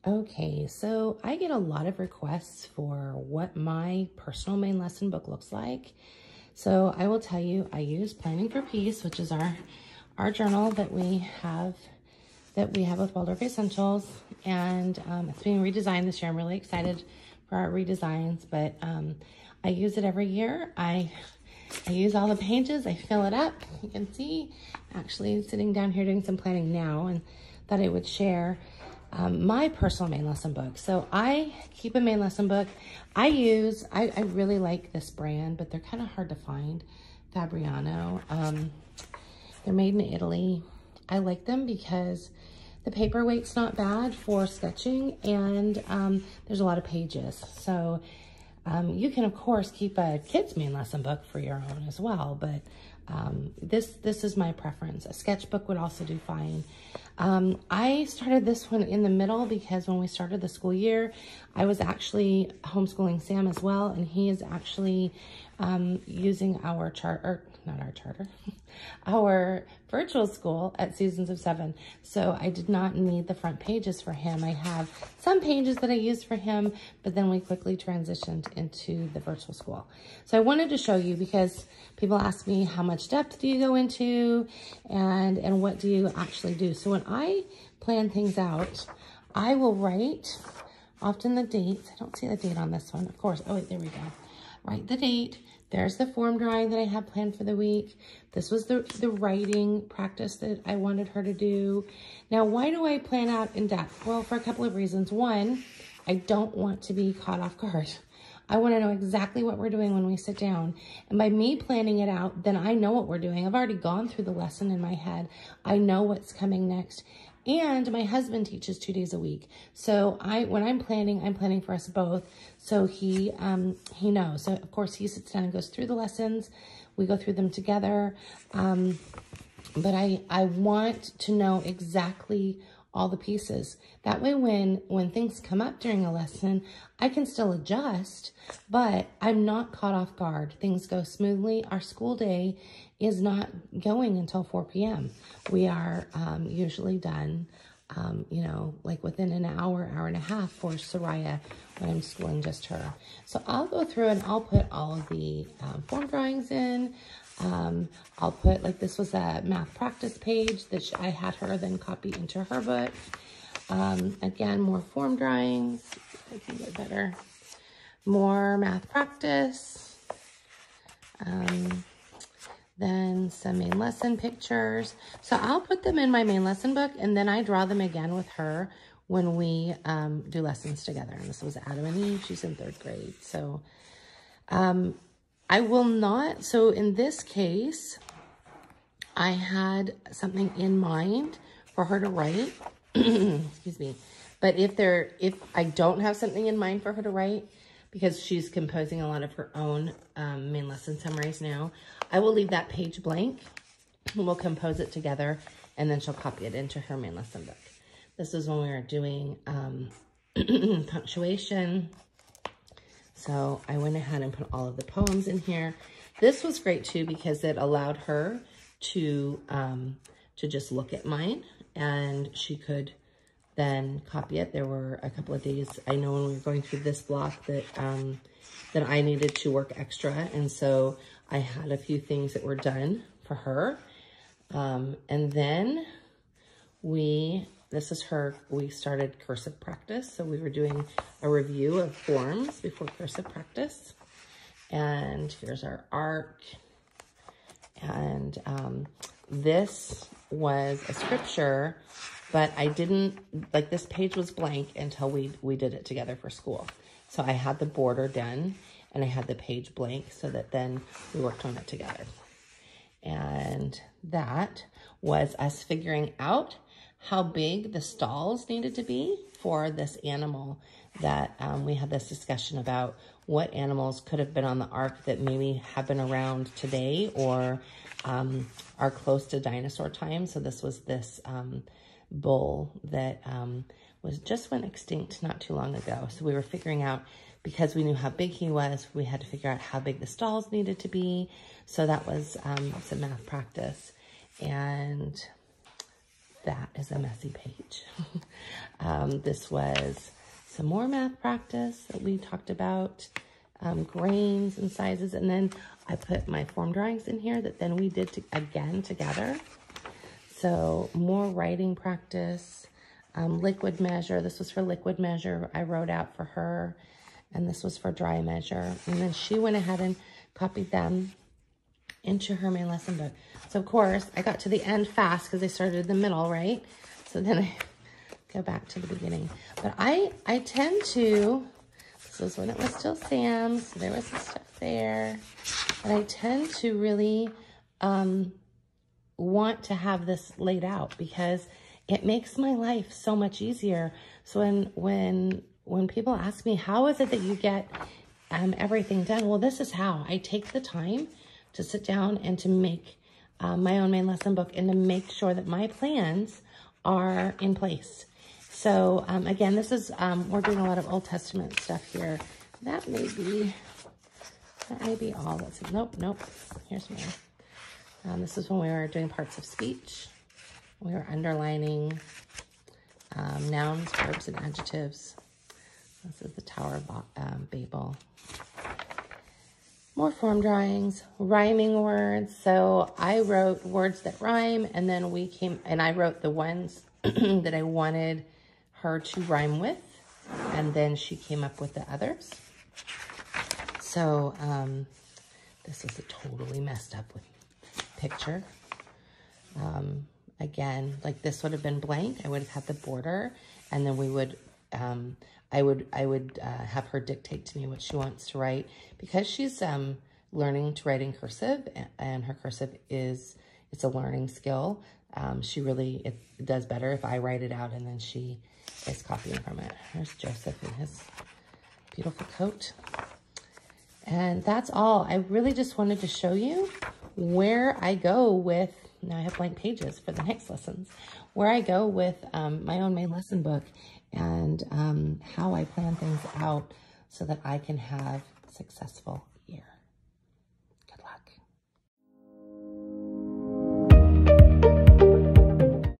Okay, so I get a lot of requests for what my personal main lesson book looks like. So I will tell you, I use Planning for Peace, which is our journal that we have with Waldorf Essentials, and it's being redesigned this year. I'm really excited for our redesigns, but I use it every year. I use all the pages, I fill it up. You can see, actually sitting down here doing some planning now, and thought I would share my personal main lesson book. So I keep a main lesson book. I really like this brand, but they're kind of hard to find. Fabriano. They're made in Italy. I like them because the paperweight's not bad for sketching, and there's a lot of pages. So you can, of course, keep a kid's main lesson book for your own as well, but this is my preference. A sketchbook would also do fine. I started this one in the middle because when we started the school year, I was actually homeschooling Sam as well, and he is actually using our our virtual school at Seasons of Seven. So I did not need the front pages for him. I have some pages that I used for him, but then we quickly transitioned into the virtual school. So I wanted to show you because people ask me, how much depth do you go into and what do you actually do? So when I plan things out, I will write often the dates. I don't see the date on this one, of course. Oh, wait, there we go. Write the date. There's the form drawing that I have planned for the week. This was the writing practice that I wanted her to do. Now, why do I plan out in depth? Well, for a couple of reasons. One, I don't want to be caught off guard. I want to know exactly what we're doing when we sit down. And by me planning it out, then I know what we're doing. I've already gone through the lesson in my head. I know what's coming next. And my husband teaches 2 days a week. So when I'm planning for us both. So he knows. So of course he sits down and goes through the lessons. We go through them together. But I want to know exactly all the pieces. That way when things come up during a lesson, I can still adjust, but I'm not caught off guard. Things go smoothly. Our school day is not going until 4 p.m. We are usually done, like within an hour, hour and a half for Soraya when I'm schooling just her. So I'll go through and I'll put all of the form drawings in. I'll put, like, this was a math practice page that I had her then copy into her book. Again, more form drawings. I can get better. More math practice. Then some main lesson pictures. So I'll put them in my main lesson book, and then I draw them again with her when we do lessons together. And this was Adam and Eve. She's in 3rd grade. So I will not. So in this case, I had something in mind for her to write. Excuse me. But if I don't have something in mind for her to write, because she's composing a lot of her own main lesson summaries now, I will leave that page blank and we'll compose it together, and then she'll copy it into her main lesson book. This is when we were doing punctuation. So I went ahead and put all of the poems in here. This was great too because it allowed her to just look at mine, and she could then copy it. There were a couple of days, I know when we were going through this block, that that I needed to work extra, and so I had a few things that were done for her. And then we started cursive practice. So we were doing a review of forms before cursive practice. And here's our arc. And this was a scripture, but I didn't, like, this page was blank until we did it together for school. So I had the border done and I had the page blank so that then we worked on it together. And that was us figuring out how big the stalls needed to be for this animal that we had this discussion about what animals could have been on the ark that maybe have been around today or are close to dinosaur time. So this was this bull that just went extinct not too long ago. So we were figuring out, because we knew how big he was, we had to figure out how big the stalls needed to be. So that was some math practice. And that is a messy page. This was some more math practice that we talked about, grains and sizes. And then I put my form drawings in here that then we did again together. So more writing practice, liquid measure. This was for liquid measure. I wrote out for her. And this was for dry measure. And then she went ahead and copied them into her main lesson book. So of course, I got to the end fast because I started in the middle, right? So then I go back to the beginning. But I tend to, this was when it was still Sam's, so there was some stuff there. And I tend to really want to have this laid out because it makes my life so much easier. So when people ask me, how is it that you get everything done? Well, this is how. I take the time to sit down and to make my own main lesson book and to make sure that my plans are in place. So again, this is, we're doing a lot of Old Testament stuff here. That may be all. Let's see. Nope. Here's more. This is when we were doing parts of speech. We were underlining nouns, verbs, and adjectives. This is the Tower of Babel. More form drawings, rhyming words. So I wrote words that rhyme, and then I wrote the ones that I wanted her to rhyme with, and then she came up with the others. So this is a totally messed up with picture. Again, like this would have been blank. I would have had the border, and then we would, I would have her dictate to me what she wants to write because she's learning to write in cursive, and her cursive it's a learning skill. It does better if I write it out and then she is copying from it. There's Joseph in his beautiful coat. And that's all. I really just wanted to show you where I go with, now I have blank pages for the next lessons, where I go with my own main lesson book and how I plan things out so that I can have a successful year.